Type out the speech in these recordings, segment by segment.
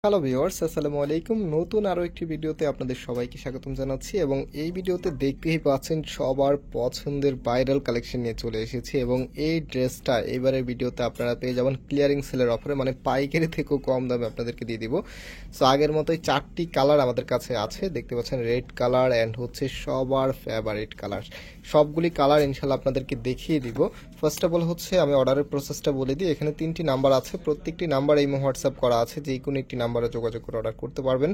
Hello viewers, আসসালামু আলাইকুম। নতুন আরও একটি ভিডিওতে আপনাদের সবাইকে স্বাগতম জানাচ্ছি এবং এই ভিডিওতে দেখতেই পাচ্ছেন সবার পছন্দের ভাইরাল কালেকশন নিয়ে চলে এসেছি এবং এই ড্রেসটা এবারের ভিডিওতে আপনারা পেয়ে যাবেন ক্লিয়ারিং সেলের অফারে, মানে পাইকারি থেকেও কম দামে আপনাদেরকে দিয়ে দিব। সো আগের মতোই 4টি কালার আমাদের কাছে আছে, দেখতে পাচ্ছেন রেড কালার অ্যান্ড হচ্ছে সবার ফেভারিট কালার। সবগুলি কালার ইনশাল্লাহ আপনাদেরকে দেখিয়ে দিব। ফার্স্ট অফ অল হচ্ছে আমি অর্ডারের প্রসেসটা বলে দিই। এখানে 3টি নাম্বার আছে, প্রত্যেকটি নাম্বার এই হোয়াটসঅ্যাপ করা আছে, যে কোনো একটি নাম্বারে যোগাযোগ করে অর্ডার করতে পারবেন।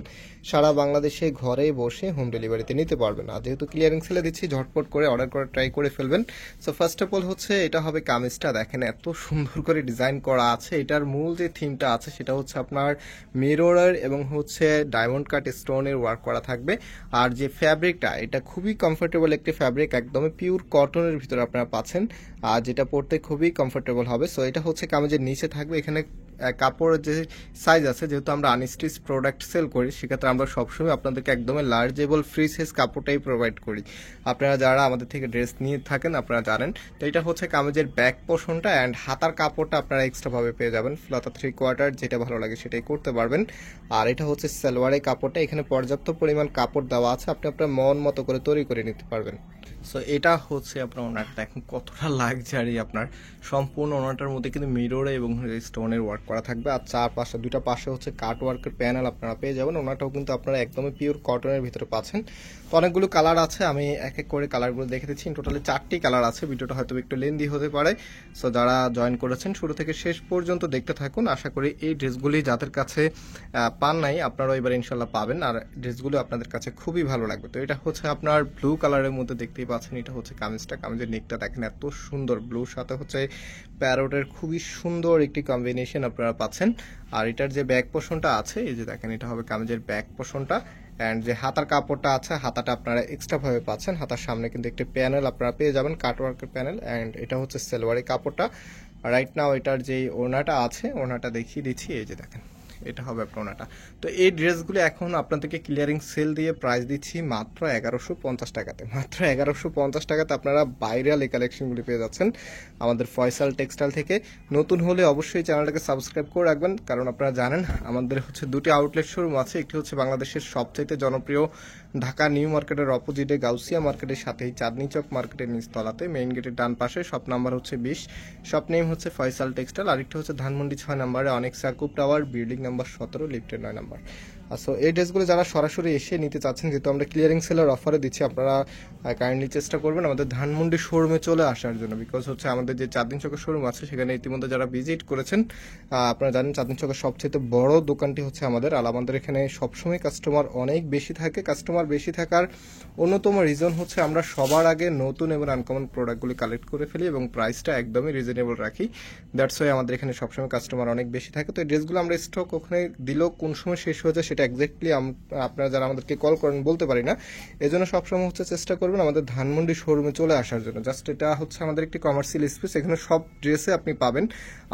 সারা বাংলাদেশে ঘরে বসে হোম ডেলিভারিতে নিতে পারবেন। আর যেহেতু ক্লিয়ারিং সেলে দিচ্ছি, ঝটপট করে অর্ডার করার ট্রাই করে ফেলবেন। সো ফার্স্ট অফ অল হচ্ছে এটা হবে কামিজটা। দেখেন এত সুন্দর করে ডিজাইন করা আছে। এটার মূল যে থিমটা আছে সেটা হচ্ছে আপনার মিররের এবং হচ্ছে ডায়মন্ড কাট স্টোনের ওয়ার্ক করা থাকবে। আর যে ফ্যাব্রিকটা, এটা খুবই কমফোর্টেবল একটি ফ্যাব্রিক, একদমই পিওর কটনের ভিতরে আপনারা পাচ্ছেন, আর যেটা পরতে খুবই কমফোর্টেবল হবে। সো এটা হচ্ছে কামিজের নিচে থাকবে। এখানে কাপড়ের যে সাইজ আছে, যেহেতু আমরা আনস্টিচ প্রোডাক্ট সেল করি, সেক্ষেত্রে আমরা সবসময় আপনাদেরকে একদমই লার্জেবল ফ্রি সাইজ কাপড়টাই প্রোভাইড করি। আপনারা যারা আমাদের থেকে ড্রেস নিয়ে থাকেন আপনারা জানেন। তো এটা হচ্ছে কামিজের ব্যাক পোর্শনটা, অ্যান্ড হাতার কাপড়টা আপনারা এক্সট্রাভাবে পেয়ে যাবেন। ফ্লাতা 3/4 যেটা ভালো লাগে সেটাই করতে পারবেন। আর এটা হচ্ছে সালোয়ারের কাপড়টা। এখানে পর্যাপ্ত পরিমাণ কাপড় দেওয়া আছে, আপনি আপনার মন মতো করে তৈরি করে নিতে পারবেন। সো এটা হচ্ছে আপনার ওনারটা। এখন কতটা লাক্সারি, আপনার সম্পূর্ণ ওনারটার মধ্যে কিন্তু মিররে এবং স্টোনের ওয়ার্ক করা থাকবে। আর চারপাশে দুইটা পাশে হচ্ছে কাট ওয়ার্কের প্যানেল আপনারা পেয়ে যাবেন। ওনারটাও কিন্তু আপনারা একদমই পিওর কটনের ভিতরে পাচ্ছেন। তো অনেকগুলো কালার আছে, আমি এক এক করে কালারগুলো দেখে দিচ্ছি। টোটালি 4টি কালার আছে। ভিডিওটা হয়তো একটু লেন্দি হতে পারে। সো যারা জয়েন করেছেন শুরু থেকে শেষ পর্যন্ত দেখতে থাকুন। আশা করি এই ড্রেসগুলি যাদের কাছে পান নাই আপনারাও এবার ইনশাল্লাহ পাবেন, আর ড্রেসগুলো আপনাদের কাছে খুবই ভালো লাগবে। তো এটা হচ্ছে আপনার ব্লু কালারের মধ্যে দেখতেই পাচ্ছেন। এটা হচ্ছে কামিজটা। কামিজের নেকটা দেখেন এত সুন্দর, ব্লুর সাথে হচ্ছে প্যারোটের খুবই সুন্দর একটি কম্বিনেশন আপনারা পাচ্ছেন। আর এটার যে ব্যাক পোর্শনটা আছে, এই যে দেখেন, এটা হবে কামিজের ব্যাক পোর্শনটা। অ্যান্ড যে হাতার কাপড়টা আছে, হাতাটা আপনারা এক্সট্রা ভাবে পাচ্ছেন। হাতার সামনে কিন্তু একটি প্যানেল আপনারা পেয়ে যাবেন, কাটওয়ার্কের প্যানেল। অ্যান্ড এটা হচ্ছে সালোয়ারের কাপড়টা। রাইট নাও এটার যে ওড়নাটা আছে, ওড়নাটা দেখিয়ে দিচ্ছি। এই যে দেখেন, এটা হবে আপনার ওড়নাটা। তো এই ড্রেসগুলো এখন আপনাদেরকে ক্লিয়ারিং সেল দিয়ে প্রাইস দিচ্ছি মাত্র 1150 টাকাতে। মাত্র 1150 টাকাতে আপনারা ভাইরাল এই কালেকশনগুলি পেয়ে যাচ্ছেন আমাদের ফয়সাল টেক্সটাইল থেকে। নতুন হলে অবশ্যই চ্যানেলটাকে সাবস্ক্রাইব করে রাখবেন, কারণ আপনারা জানেন আমাদের হচ্ছে দুটি আউটলেট শোরুম আছে। একটি হচ্ছে বাংলাদেশের সবচাইতে জনপ্রিয় ঢাকা নিউ মার্কেটের অপোজিটে গাউসিয়া মার্কেটের সাথেই চাঁদনি চক মার্কেটের নিচতলাতে, মেইন গেটের ডান পাশে। শপ নাম্বার হচ্ছে 20, শপ নেম হচ্ছে ফয়সাল টেক্সটাইল। আরেকটা হচ্ছে ধানমন্ডি 6 নম্বরে অনেক সাকুব টাওয়ার, বিল্ডিং নাম্বার 17, লিফটের 9 নম্বর। সো এই ড্রেসগুলো যারা সরাসরি এসে নিতে চাচ্ছেন, যেহেতু আমরা ক্লিয়ারিং সেলের অফারে দিচ্ছি, আপনারা কাইন্ডলি চেষ্টা করবেন আমাদের ধানমন্ডি শোরুমে চলে আসার জন্য। বিকজ হচ্ছে আমাদের যে চাঁদনি চকের শোরুম আছে, সেখানে ইতিমধ্যে যারা ভিজিট করেছেন আপনারা জানেন চাঁদনি চকের সবচেয়ে বড় দোকানটি হচ্ছে আমাদের। আর আমাদের এখানে সবসময় কাস্টমার অনেক বেশি থাকে। কাস্টমার বেশি থাকার অন্যতম রিজন হচ্ছে আমরা সবার আগে নতুন এবং আনকমন প্রোডাক্টগুলি কালেক্ট করে ফেলি এবং প্রাইসটা একদমই রিজনেবল রাখি। দ্যাটস ওয়াই আমাদের এখানে সবসময় কাস্টমার অনেক বেশি থাকে। তো এই ড্রেসগুলো আমরা স্টক ওখানে দিলেও কোন সময় শেষ হয়ে যায় সেটা এক্স্যাক্টলি আপনারা যারা আমাদেরকে কল করেন বলতে পারি না। এই জন্য সবসময় হচ্ছে চেষ্টা করবেন আমাদের ধানমন্ডি শোরুমে চলে আসার জন্য। জাস্ট এটা হচ্ছে আমাদের একটি কমার্শিয়াল স্পেস, এখানে সব ড্রেসে আপনি পাবেন।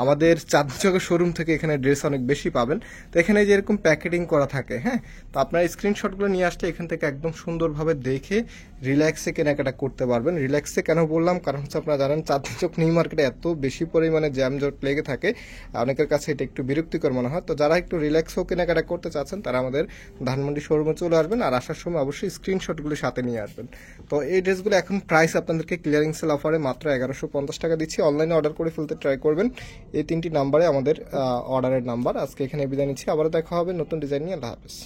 আমাদের চাঁদনি চকের শোরুম থেকে এখানে ড্রেস অনেক বেশি পাবেন। তো এখানে যে এরকম প্যাকেটিং করা থাকে, হ্যাঁ, তো আপনার স্ক্রিনশটগুলো নিয়ে আসলে এখান থেকে একদম সুন্দরভাবে দেখে রিল্যাক্সে কেনাকাটা করতে পারবেন। রিল্যাক্সে কেন বললাম, কারণ হচ্ছে আপনারা জানেন চাঁদনি চক নিউ মার্কেটে এত বেশি পরিমাণে জ্যামজট লেগে থাকে, অনেকের কাছে এটা একটু বিরক্তিকর মনে হয়। তো যারা একটু রিল্যাক্সও কেনাকাটা করতে চাচ্ছেন তারা আমাদের ধানমন্ডি শোরুমে চলে আসবেন, আর আসার সময় অবশ্যই স্ক্রিনশটগুলো সাথে নিয়ে আসবেন। তো এই ড্রেসগুলো এখন প্রাইস আপনাদেরকে ক্লিয়ারিং সেল অফারে মাত্র 1150 টাকা দিচ্ছি। অনলাইনে অর্ডার করে ফেলতে ট্রাই করবেন। এই 3টি নাম্বারে আমাদের অর্ডারের নাম্বার। আজকে এখানে বিদায় নিচ্ছি, আবারও দেখা হবে নতুন ডিজাইন নিয়ে। আল্লাহ হাফেজ।